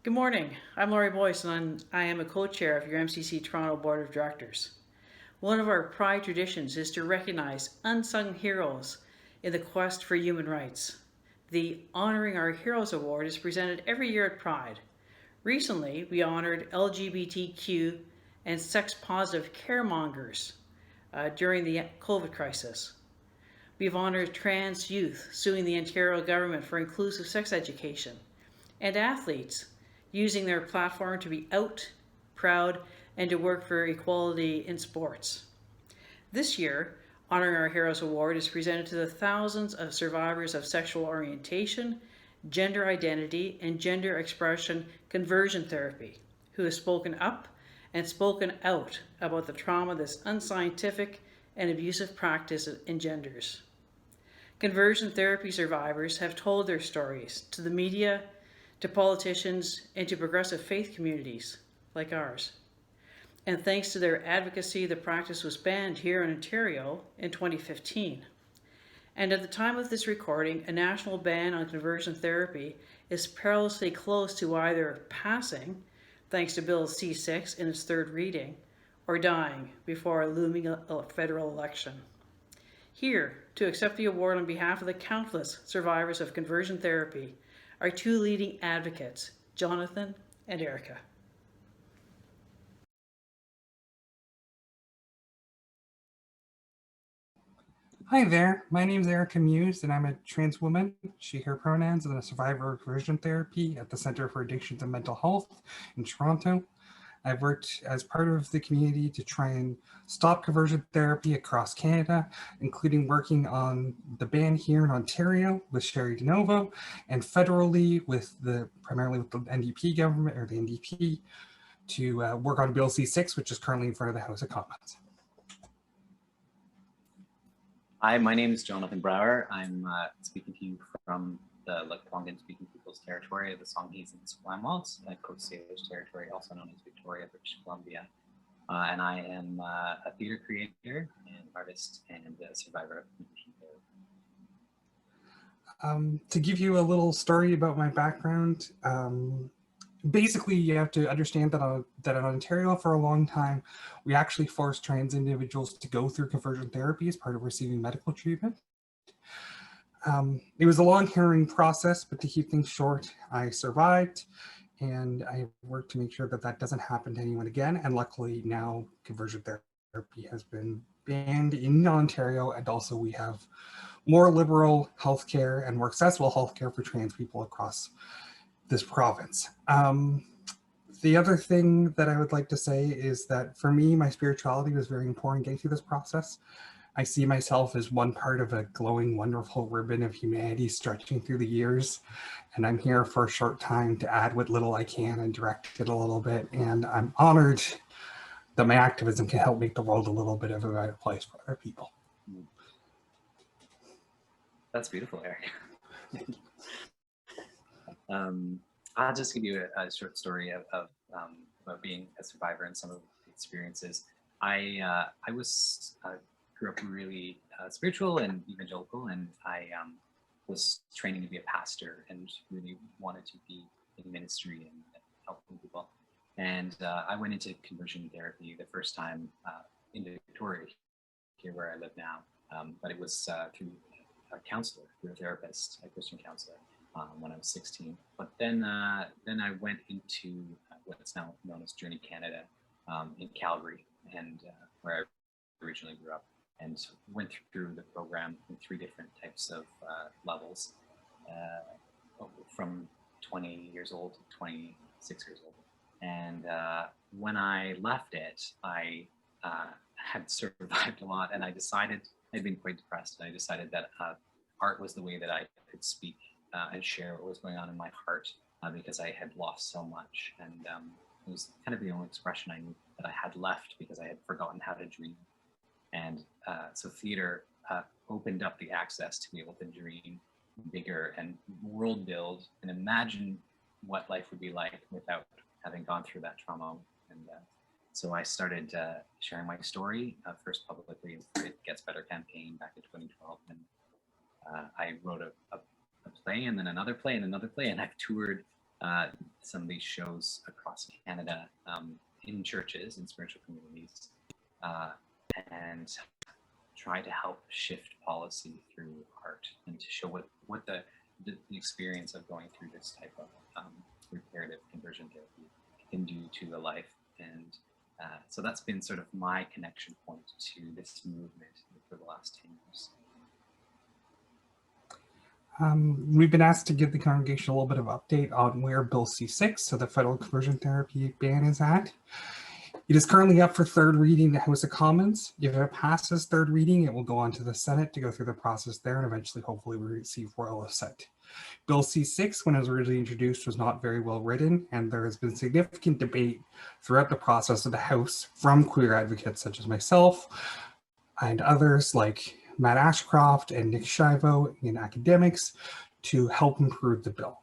Good morning. I'm Laurie Boyce, and I am a co-chair of your MCC Toronto Board of Directors. One of our Pride traditions is to recognize unsung heroes in the quest for human rights. The Honoring Our Heroes Award is presented every year at Pride. Recently, we honored LGBTQ and sex-positive caremongers during the COVID crisis. We've honored trans youth suing the Ontario government for inclusive sex education, and athletes using their platform to be out, proud, and to work for equality in sports. This year, Honoring Our Heroes Award is presented to the thousands of survivors of sexual orientation, gender identity, and gender expression conversion therapy who have spoken up and spoken out about the trauma this unscientific and abusive practice engenders. Conversion therapy survivors have told their stories to the media, to politicians, and to progressive faith communities like ours. And thanks to their advocacy, the practice was banned here in Ontario in 2015. And at the time of this recording, a national ban on conversion therapy is perilously close to either passing, thanks to Bill C6 in its third reading, or dying before a looming federal election. Here, to accept the award on behalf of the countless survivors of conversion therapy, are two leading advocates, Jonathan and Erica. Hi there, my name is Erica Muse and I'm a trans woman, she, her pronouns, and a survivor of conversion therapy at the Center for Addictions and Mental Health in Toronto. I've worked as part of the community to try and stop conversion therapy across Canada, including working on the ban here in Ontario with Sherry DeNovo, and federally with primarily with the NDP government, or the NDP, to work on Bill C6, which is currently in front of the House of Commons. Hi, my name is Jonathan Brower. I'm speaking to you from the Lekwungen speaking people's territory of the Songhees and Esquimalt, Coast Salish territory, also known as Victoria, British Columbia. And I am a theater creator and artist and a survivor of conversion therapy. To give you a little story about my background, basically, you have to understand that in Ontario for a long time, we actually forced trans individuals to go through conversion therapy as part of receiving medical treatment. It was a long, harrowing process, but to keep things short, I survived, and I worked to make sure that that doesn't happen to anyone again. And luckily now conversion therapy has been banned in Ontario, and also we have more liberal healthcare and more accessible healthcare for trans people across this province. The other thing that I would like to say is that for me, my spirituality was very important getting through this process. I see myself as one part of a glowing, wonderful ribbon of humanity stretching through the years. And I'm here for a short time to add what little I can and direct it a little bit. And I'm honored that my activism can help make the world a little bit of a better place for other people. That's beautiful, Eric. I'll just give you a short story of being a survivor and some of the experiences. I grew up really spiritual and evangelical, and I was training to be a pastor and really wanted to be in ministry and helping people. And I went into conversion therapy the first time in Victoria, here where I live now, but it was through a counselor, through a therapist, a Christian counselor. When I was 16, but then I went into what's now known as Journey Canada in Calgary, and where I originally grew up, and went through the program in 3 different types of levels, from 20 years old to 26 years old. And when I left it, I had survived a lot, and I decided, I'd been quite depressed, and I decided that art was the way that I could speak and share what was going on in my heart, because I had lost so much, and it was kind of the only expression I knew that I had left, because I had forgotten how to dream. And so theater opened up the access to be able to dream bigger and world build and imagine what life would be like without having gone through that trauma. And so I started sharing my story, first publicly in the It Gets Better campaign back in 2012, and I wrote a play, and then another play, and another play, and I've toured some of these shows across Canada in churches and spiritual communities, and try to help shift policy through art and to show what the experience of going through this type of reparative conversion therapy can do to the life. And so that's been sort of my connection point to this movement for the last 10 years. We've been asked to give the congregation a little bit of update on where Bill C6, so the federal conversion therapy ban, is at. It is currently up for third reading in the House of Commons. If it passes third reading, it will go on to the Senate to go through the process there, and eventually, hopefully, we receive royal assent. Bill C6, when it was originally introduced, was not very well written, and there has been significant debate throughout the process of the House from queer advocates such as myself and others like Matt Ashcroft and Nick Shivo in academics to help improve the bill.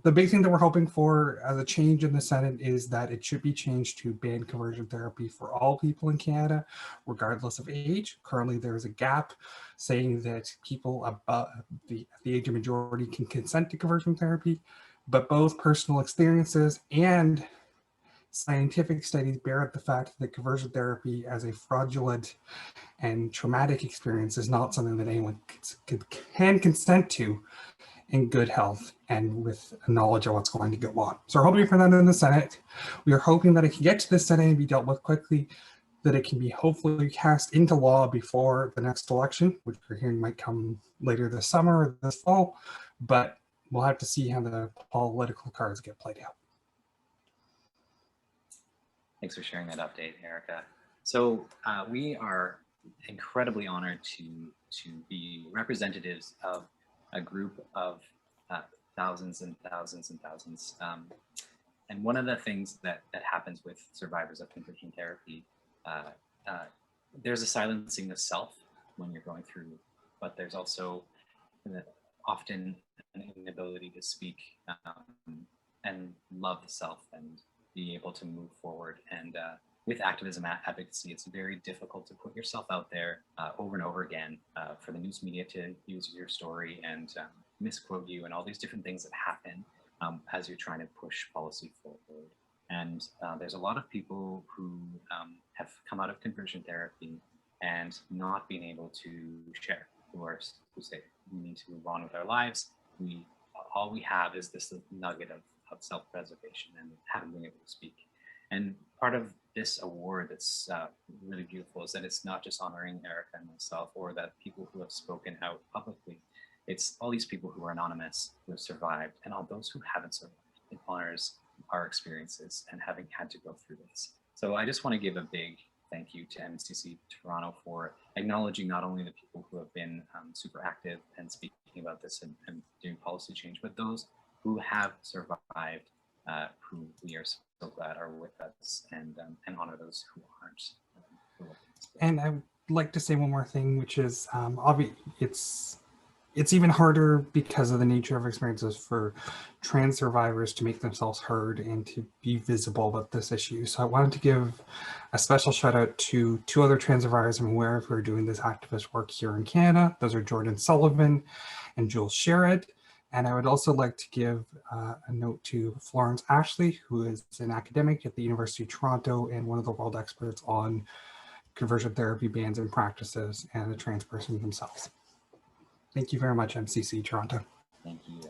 The big thing that we're hoping for as a change in the Senate is that it should be changed to ban conversion therapy for all people in Canada, regardless of age. Currently, there is a gap saying that people above the age of majority can consent to conversion therapy, but both personal experiences and scientific studies bear out the fact that conversion therapy as a fraudulent and traumatic experience is not something that anyone can consent to in good health and with knowledge of what's going to go on. So we're hoping for that in the Senate. We are hoping that it can get to the Senate and be dealt with quickly, that it can be hopefully cast into law before the next election, which we're hearing might come later this summer or this fall, but we'll have to see how the political cards get played out. Thanks for sharing that update, Erica. So we are incredibly honored to be representatives of a group of thousands and thousands and thousands. And one of the things that happens with survivors of conversion therapy, there's a silencing of self when you're going through, but there's also often an inability to speak and love the self and be able to move forward. And with activism advocacy, it's very difficult to put yourself out there over and over again for the news media to use your story and misquote you and all these different things that happen as you're trying to push policy forward. And there's a lot of people who have come out of conversion therapy and not being able to share, who say we need to move on with our lives. All we have is this nugget of self-preservation and haven't been able to speak. And part of this award that's really beautiful is that it's not just honoring Erica and myself or that people who have spoken out publicly. It's all these people who are anonymous, who have survived, and all those who haven't survived. It honors our experiences and having had to go through this. So I just want to give a big thank you to MCC Toronto for acknowledging not only the people who have been super active and speaking about this and doing policy change, but those who have survived, who we are so glad are with us, and honor those who aren't. And I would like to say one more thing, which is it's even harder because of the nature of experiences for trans survivors to make themselves heard and to be visible about this issue. So I wanted to give a special shout out to two other trans survivors I'm aware of who are doing this activist work here in Canada. Those are Jordan Sullivan and Jules Sherrod. And I would also like to give a note to Florence Ashley, who is an academic at the University of Toronto and one of the world experts on conversion therapy bans and practices, and a trans person themselves. Thank you very much, MCC Toronto. Thank you.